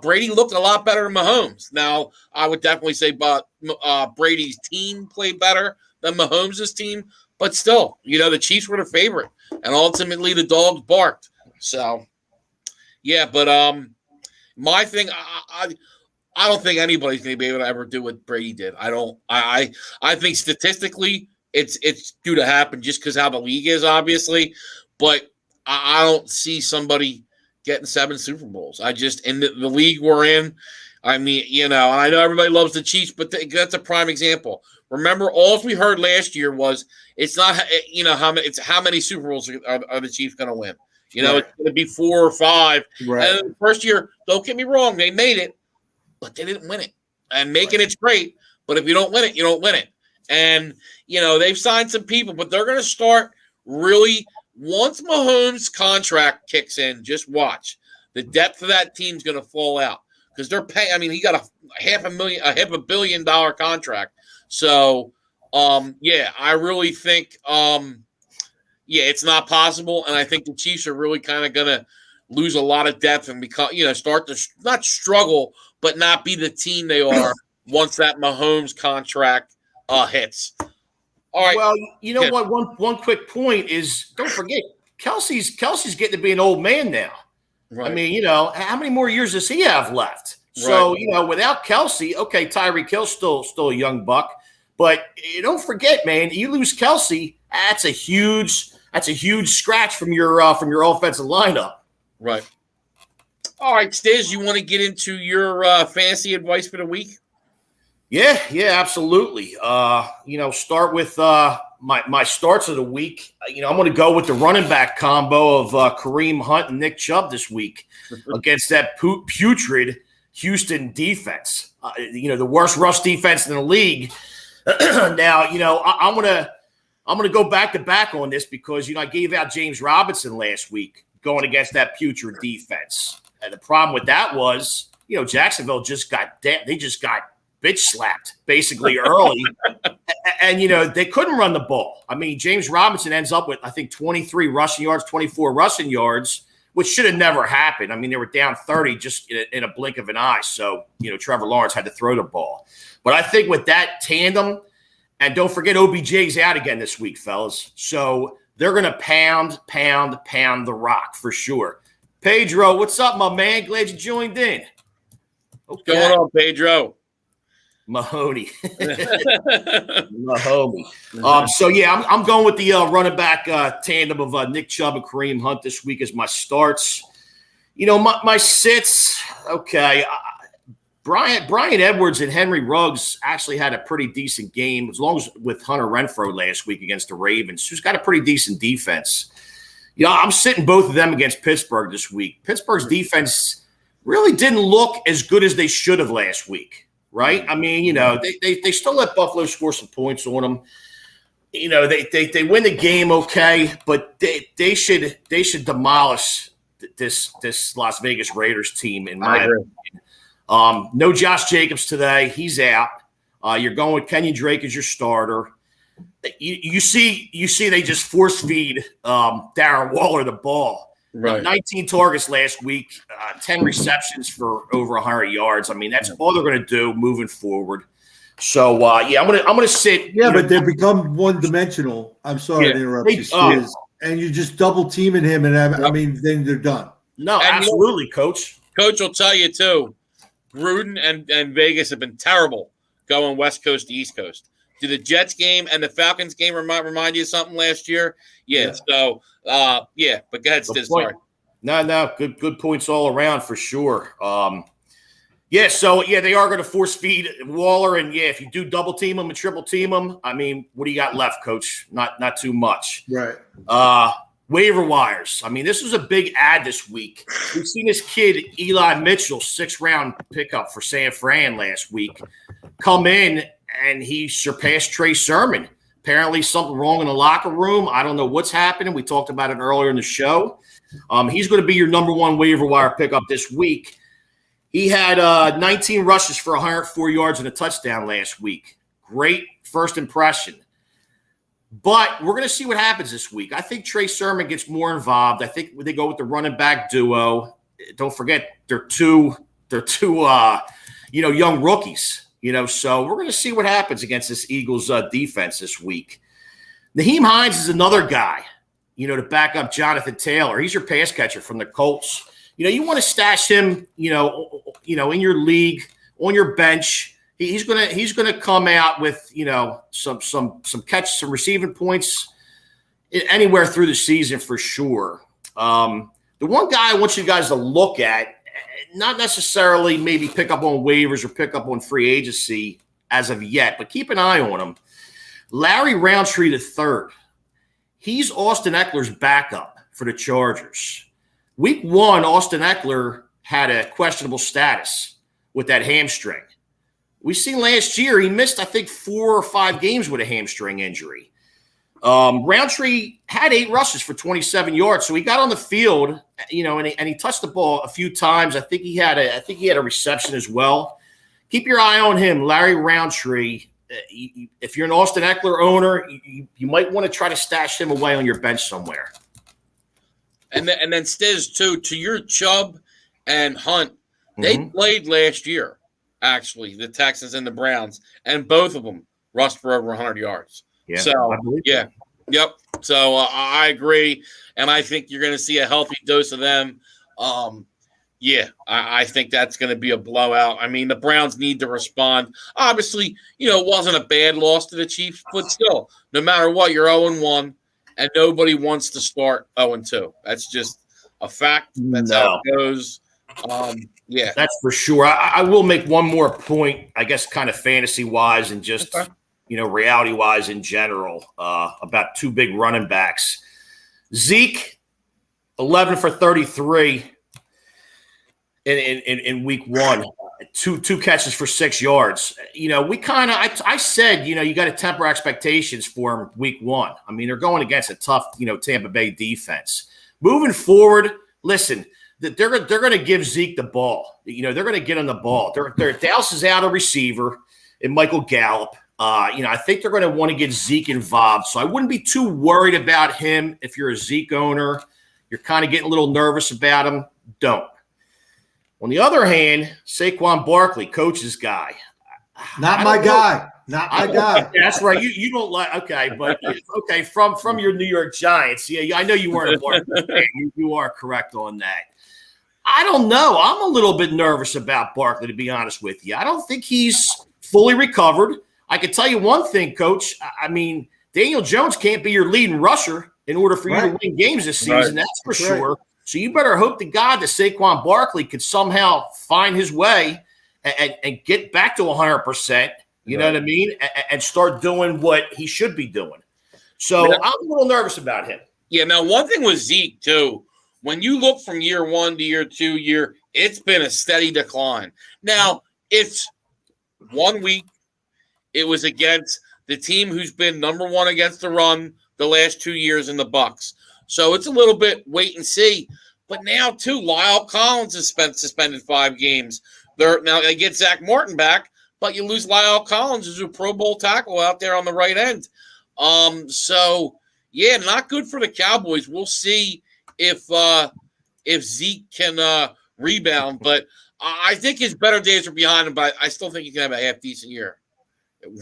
Brady looked a lot better than Mahomes. Now, I would definitely say Brady's team played better than Mahomes' team, but still, the Chiefs were the favorite. And ultimately, the dogs barked. So, but my thing, I don't think anybody's going to be able to ever do what Brady did. I don't. I think statistically, it's due to happen just because how the league is, obviously. But I don't see somebody getting 7 Super Bowls. I just in the league we're in. I mean, I know everybody loves the Chiefs, but that's a prime example. Remember, all we heard last year was it's not, how many Super Bowls are the Chiefs going to win? It's going to be 4 or 5. Right. And the first year, don't get me wrong, they made it, but they didn't win it. And making it's great, but if you don't win it, you don't win it. And, they've signed some people, but they're going to start really, once Mahomes' contract kicks in, just watch. The depth of that team's going to fall out. Because they're paying. I mean, he got a $500 million contract. So, I really think, it's not possible. And I think the Chiefs are really kind of going to lose a lot of depth and become, start to not struggle, but not be the team they are once that Mahomes contract hits. All right. Well, you know what? One quick point is, don't forget, Kelsey's getting to be an old man now. Right. I mean, how many more years does he have left? So, without Kelsey, okay, Tyreek Hill's still a young buck, but don't forget, man, you lose Kelsey, that's a huge scratch from your offensive lineup. Right. All right, Stizz, you want to get into your fantasy advice for the week? Yeah, absolutely. Start with my starts of the week. I'm going to go with the running back combo of Kareem Hunt and Nick Chubb this week against that putrid Houston defense. The worst rush defense in the league. Now, I'm gonna go back to back on this because I gave out James Robinson last week going against that putrid defense, and the problem with that was Jacksonville just got bitch slapped basically early, and they couldn't run the ball. I mean, James Robinson ends up with I think 23 rushing yards, 24 rushing yards, which should have never happened. I mean, they were down 30 just in a blink of an eye. So, Trevor Lawrence had to throw the ball. But I think with that tandem, and don't forget OBJ's out again this week, fellas. So they're going to pound the rock for sure. Pedro, what's up, my man? Glad you joined in. Okay. What's going on, Pedro? Mahoney. Mahoney. I'm going with the running back tandem of Nick Chubb and Kareem Hunt this week as my starts. My sits, okay. Brian Edwards and Henry Ruggs actually had a pretty decent game, as long as with Hunter Renfrow last week against the Ravens, who's got a pretty decent defense. I'm sitting both of them against Pittsburgh this week. Pittsburgh's defense really didn't look as good as they should have last week. Right? I mean, they still let Buffalo score some points on them. They win the game, okay, but they should demolish this Las Vegas Raiders team, in my opinion. No Josh Jacobs today. He's out. You're going with Kenyon Drake as your starter. You see they just force feed Darren Waller the ball. Right. 19 targets last week, 10 receptions for over 100 yards. I mean, that's all they're going to do moving forward. So, I'm gonna sit. Yeah, but they become one-dimensional. I'm sorry to interrupt you, Stizz. And you're just double teaming him, and then they're done. No, and absolutely, Coach. Coach will tell you too. Gruden and Vegas have been terrible going West Coast to East Coast. Did the Jets game and the Falcons game remind you of something last year? Yeah. So, but go ahead, Stizz. Sorry. No, good points all around for sure. They are going to force feed Waller, and if you do double team him and triple team him, I mean, what do you got left, Coach? Not too much. Right. Waiver wires. I mean, this was a big ad this week. We've seen this kid, Eli Mitchell, 6th-round pickup for San Fran last week, come in, and he surpassed Trey Sermon. Apparently something wrong in the locker room. I don't know what's happening. We talked about it earlier in the show. He's going to be your number one waiver wire pickup this week. He had 19 rushes for 104 yards and a touchdown last week. Great first impression. But we're going to see what happens this week. I think Trey Sermon gets more involved. I think they go with the running back duo. Don't forget, they're two young rookies. So we're going to see what happens against this Eagles defense this week. Naheem Hines is another guy, to back up Jonathan Taylor. He's your pass catcher from the Colts. You want to stash him, in your league, on your bench. He's gonna come out with, some receiving points anywhere through the season for sure. The one guy I want you guys to look at, not necessarily maybe pick up on waivers or pick up on free agency as of yet, but keep an eye on him. Larry Roundtree III. He's Austin Eckler's backup for the Chargers. Week 1, Austin Eckler had a questionable status with that hamstring. We seen last year he missed, I think, 4 or 5 games with a hamstring injury. Roundtree had 8 rushes for 27 yards, so he got on the field, and he touched the ball a few times. I think he had a reception as well. Keep your eye on him, Larry Roundtree. If you're an Austin Eckler owner, you might want to try to stash him away on your bench somewhere. And then Stizz too. To your Chubb and Hunt, they played last year. Actually, the Texans and the Browns, and both of them rushed for over 100 yards. Yeah, so, yep. So I agree, and I think you're going to see a healthy dose of them. I think that's going to be a blowout. I mean, the Browns need to respond. Obviously, it wasn't a bad loss to the Chiefs, but still, no matter what, you're 0-1, and nobody wants to start 0-2. That's just a fact. That's how it goes. Yeah, that's for sure. I will make one more point, I guess, kind of fantasy wise and just reality wise in general, about two big running backs. Zeke, 11 for 33 in week one, two catches for 6 yards. I said, you got to temper expectations for him week one. I mean, they're going against a tough, Tampa Bay defense. Moving forward, listen, they're going to give Zeke the ball. They're going to get him the ball. Dallas is out a receiver and Michael Gallup. I think they're going to want to get Zeke involved. So I wouldn't be too worried about him if you're a Zeke owner. You're kind of getting a little nervous about him. Don't. On the other hand, Saquon Barkley, coach's guy. Not my guy. Not my guy. That's right. You don't like. Okay, but okay. From your New York Giants. Yeah, I know you weren't a Barkley fan. You are correct on that. I don't know. I'm a little bit nervous about Barkley, to be honest with you. I don't think he's fully recovered. I can tell you one thing, Coach. I mean, Daniel Jones can't be your leading rusher in order for you to win games this season. That's for sure. So you better hope to God that Saquon Barkley could somehow find his way and get back to 100%. You know what I mean? And start doing what he should be doing. So I'm a little nervous about him. Yeah. Now, one thing with Zeke too, when you look from year one to year two, it's been a steady decline. Now, it's 1 week. It was against the team who's been number one against the run the last 2 years in the Bucs. So it's a little bit wait and see. But now, too, Lyle Collins has suspended 5 games. Now they get Zach Martin back, but you lose Lyle Collins, who's a Pro Bowl tackle out there on the right end. So, yeah, not good for the Cowboys. We'll see if Zeke can rebound. But I think his better days are behind him, but I still think he can have a half-decent year.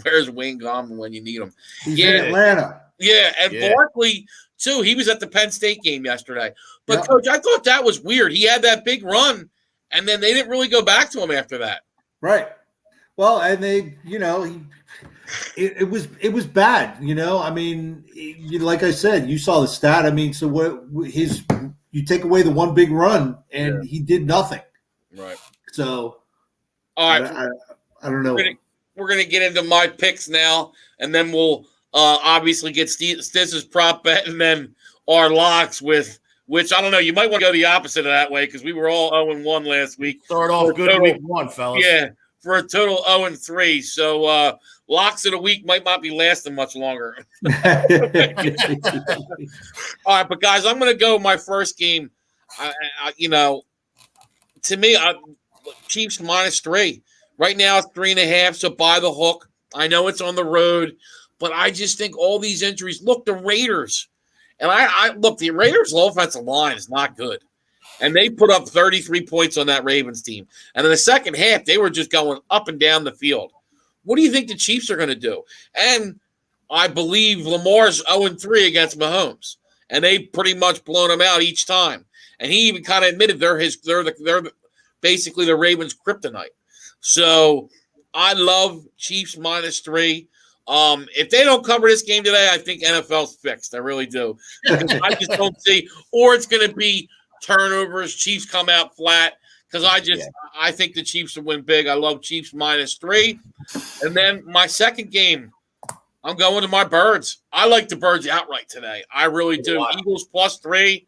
Where's Wayne Gallman when you need him? He's in Atlanta. Yeah, and Barkley, too. He was at the Penn State game yesterday. But, Coach, I thought that was weird. He had that big run, and then they didn't really go back to him after that. Right. Well, and they, it was bad. I mean, like I said, you saw the stat. I mean, so you take away the one big run, and he did nothing. Right. So, all right, I don't know. We're gonna get into my picks now, and then we'll obviously get Stizz's prop bet, and then our locks with which I don't know. You might want to go the opposite of that way because we were all 0-1 last week. Start off good week one, fellas. Yeah, for a total 0-3. So locks of the week might not be lasting much longer. All right, but guys, I'm gonna go my first game. To me, Chiefs -3. Right now, it's 3.5, so buy the hook. I know it's on the road, but I just think all these injuries. Look, the Raiders. And I look, the Raiders' offensive line is not good. And they put up 33 points on that Ravens team. And in the second half, they were just going up and down the field. What do you think the Chiefs are going to do? And I believe Lamar's 0-3 against Mahomes. And they pretty much blown him out each time. And he even kind of admitted they're basically the Ravens' kryptonite. So I love Chiefs -3. If they don't cover this game today, I think NFL's fixed. I really do. Because I just don't see, or it's going to be turnovers. Chiefs come out flat. Because I think the Chiefs will win big. I love Chiefs -3. And then my second game, I'm going to my Birds. I like the Birds outright today. I really do. Wow. Eagles +3.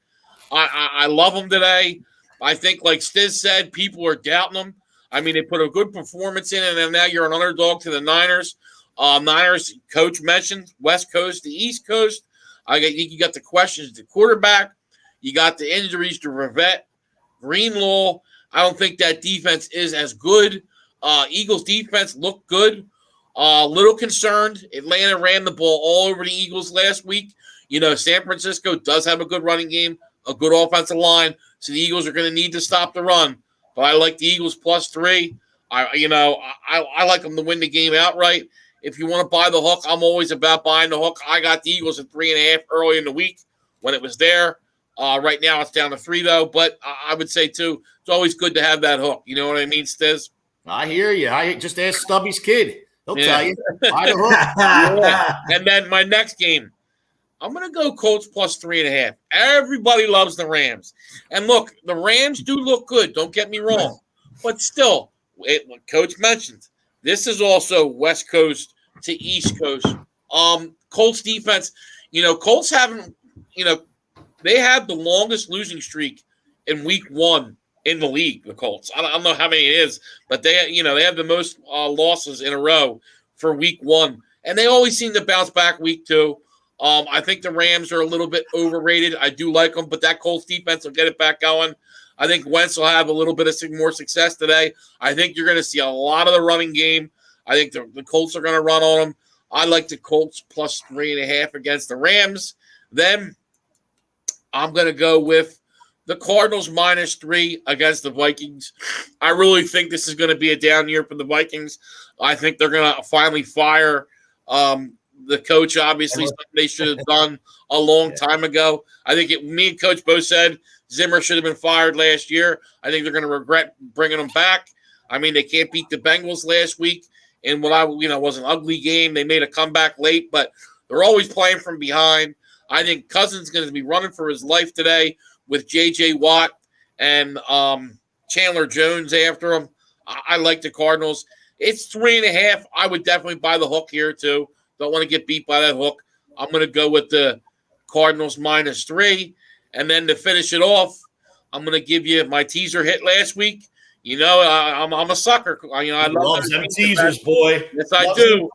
I love them today. I think, like Stizz said, people are doubting them. I mean, they put a good performance in, and then now you're an underdog to the Niners. Niners, Coach mentioned, West Coast to East Coast. I think you got the questions to quarterback. You got the injuries to Rivette, Greenlaw. I don't think that defense is as good. Eagles defense looked good. Little concerned. Atlanta ran the ball all over the Eagles last week. San Francisco does have a good running game, a good offensive line, so the Eagles are going to need to stop the run. But I like the Eagles +3. I like them to win the game outright. If you want to buy the hook, I'm always about buying the hook. I got the Eagles at 3.5 early in the week when it was there. Right now it's down to 3, though. But I would say, too, it's always good to have that hook. You know what I mean, Stizz? I hear you. I just asked Stubby's kid. He'll tell you. Buy the hook. Yeah. And then my next game, I'm going to go Colts plus 3.5. Everybody loves the Rams. And look, the Rams do look good. Don't get me wrong. But still, what Coach mentioned, this is also West Coast to East Coast. Colts defense, Colts haven't, they have the longest losing streak in week 1 in the league, the Colts. I don't know how many it is, but they have the most losses in a row for week 1. And they always seem to bounce back week 2. I think the Rams are a little bit overrated. I do like them, but that Colts defense will get it back going. I think Wentz will have a little bit of more success today. I think you're going to see a lot of the running game. I think the Colts are going to run on them. I like the Colts plus 3.5 against the Rams. Then I'm going to go with the Cardinals minus 3 against the Vikings. I really think this is going to be a down year for the Vikings. I think they're going to finally fire the coach, obviously, something they should have done a long time ago. I think me and Coach both said Zimmer should have been fired last year. I think they're going to regret bringing him back. I mean, they can't beat the Bengals last week in what was an ugly game. They made a comeback late, but they're always playing from behind. I think Cousins is going to be running for his life today with J.J. Watt and Chandler Jones after him. I like the Cardinals. It's 3.5. I would definitely buy the hook here, too. Don't want to get beat by that hook. I'm going to go with the Cardinals minus 3. And then to finish it off, I'm going to give you my teaser hit last week. I'm a sucker. I love them teasers, boy. Yes, I do.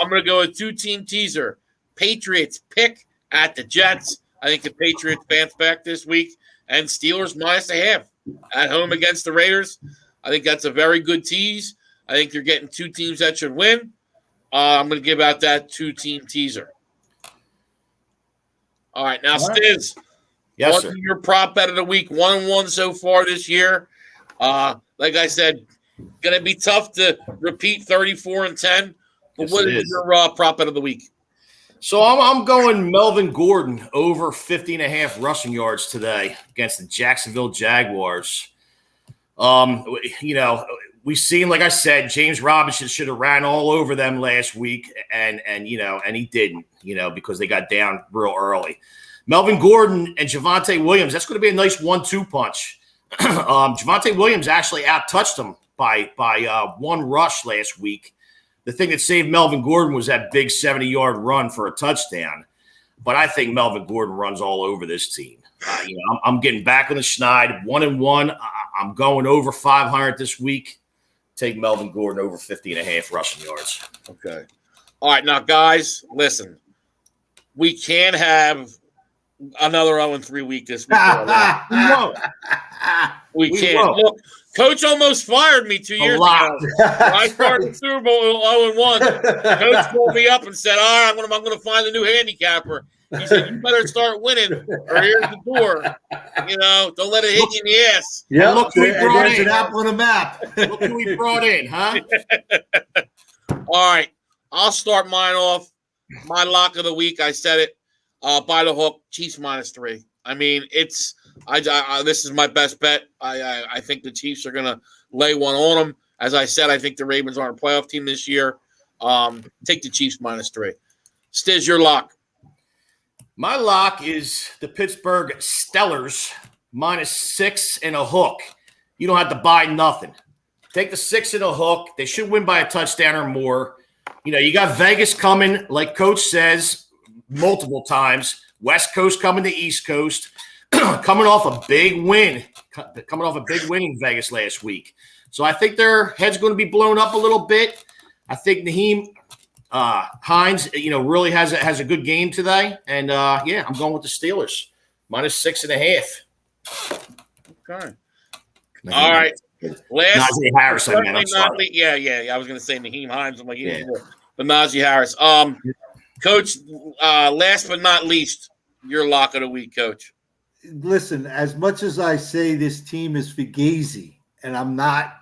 I'm going to go with 2-team teaser. Patriots pick at the Jets. I think the Patriots bounce back this week. And Steelers minus 1/2 at home against the Raiders. I think that's a very good tease. I think you're getting 2 teams that should win. I'm going to give out that 2-team teaser. All right, now, Stizz. Yes, sir. Your prop bet of the week, 1-1 so far this year. Like I said, going to be tough to repeat 34-10. But Yes, what is your prop bet of the week? So I'm going Melvin Gordon over 50.5 rushing yards today against the Jacksonville Jaguars. We've seen, like I said, James Robinson should have ran all over them last week, and he didn't, because they got down real early. Melvin Gordon and Javonte Williams, that's going to be a nice 1-2 punch. Javonte Williams actually out-touched him by 1 rush last week. The thing that saved Melvin Gordon was that big 70-yard run for a touchdown. But I think Melvin Gordon runs all over this team. I'm getting back on the schneid, 1-1. I'm going over 500 this week. Take Melvin Gordon over 50.5 rushing yards. Okay. All right, now, guys, listen. We can't have another 0-3 week this week. We can't. won't. Look, Coach almost fired me 2 years ago. I started Super Bowl 0-1. Coach called me up and said, all right, I'm going to find a new handicapper. He said, you better start winning, or here's the door. Don't let it hit you in the ass. Yeah, look who we brought in. An apple on a map. Look who we brought in, huh? All right, I'll start mine off. My lock of the week, I said it. By the hook, Chiefs minus 3. I mean, this is my best bet. I think the Chiefs are going to lay one on them. As I said, I think the Ravens aren't a playoff team this year. Take the Chiefs minus 3. Stizz, your lock. My lock is the Pittsburgh Steelers minus 6 and a hook. You don't have to buy nothing. Take the 6 and a hook. They should win by a touchdown or more. You got Vegas coming, like Coach says, multiple times. West Coast coming to East Coast. Coming off a big win. In Vegas last week. So I think their head's going to be blown up a little bit. I think Naheem Hines, really has a good game today. And, I'm going with the Steelers. Minus 6.5. Okay. All right. Last, Najee Harris, I mean, I'm sorry. I was going to say Naheem Hines. I'm like, but Najee Harris. Coach, last but not least, your lock of the week, Coach. Listen, as much as I say this team is fugazi, and I'm not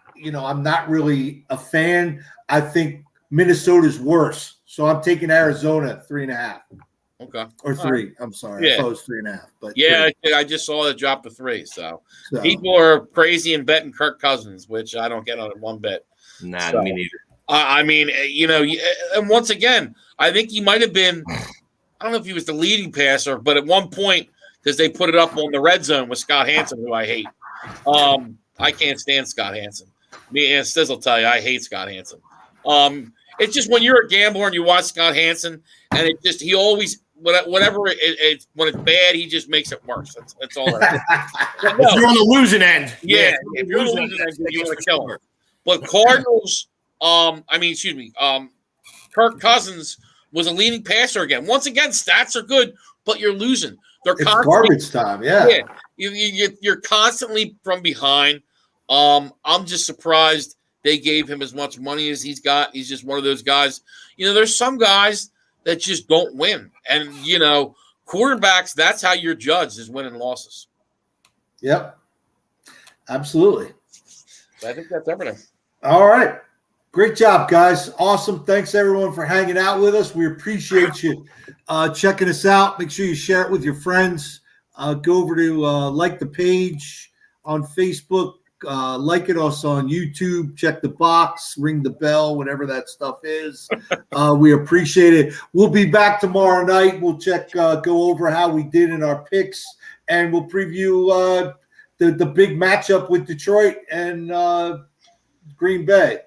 really a fan, I think Minnesota's worse. So I'm taking Arizona 3.5. Okay. Or 3. Right. I'm sorry. Yeah. I thought it was 3.5. But I just saw it drop to 3. So people are crazy and betting Kirk Cousins, which I don't get on it one bit. Nah, me neither. I mean, and once again, I think he might have been I don't know if he was the leading passer, but at one point, because they put it up on the red zone with Scott Hansen, who I hate. I can't stand Scott Hansen. Me and Stizz will tell you, I hate Scott Hansen. It's just when you're a gambler and you watch Scott Hansen, and he always whatever when it's bad, he just makes it worse. That's all. If you're on the losing end, if you're on the losing end, you want to kill him. But Cardinals, Kirk Cousins was a leading passer again. Once again, stats are good, but you're losing. It's garbage time. Yeah. You're constantly from behind. I'm just surprised they gave him as much money as he's got. He's just one of those guys. There's some guys that just don't win. And, quarterbacks, that's how you're judged, is winning losses. Yep. Absolutely. I think that's everything. All right. Great job, guys. Awesome. Thanks, everyone, for hanging out with us. We appreciate you checking us out. Make sure you share it with your friends. Go over to like the page on Facebook. Like it also on YouTube. Check the box. Ring the bell, whatever that stuff is. We appreciate it. We'll be back tomorrow night. We'll go over how we did in our picks, and we'll preview the big matchup with Detroit and Green Bay.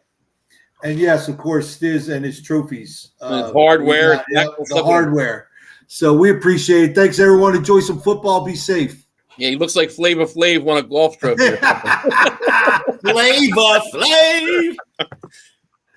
And yes, of course, Stizz and his trophies. Hardware. The hardware. So we appreciate it. Thanks, everyone. Enjoy some football. Be safe. Yeah, he looks like Flavor Flav won a golf trophy. Flavor Flav.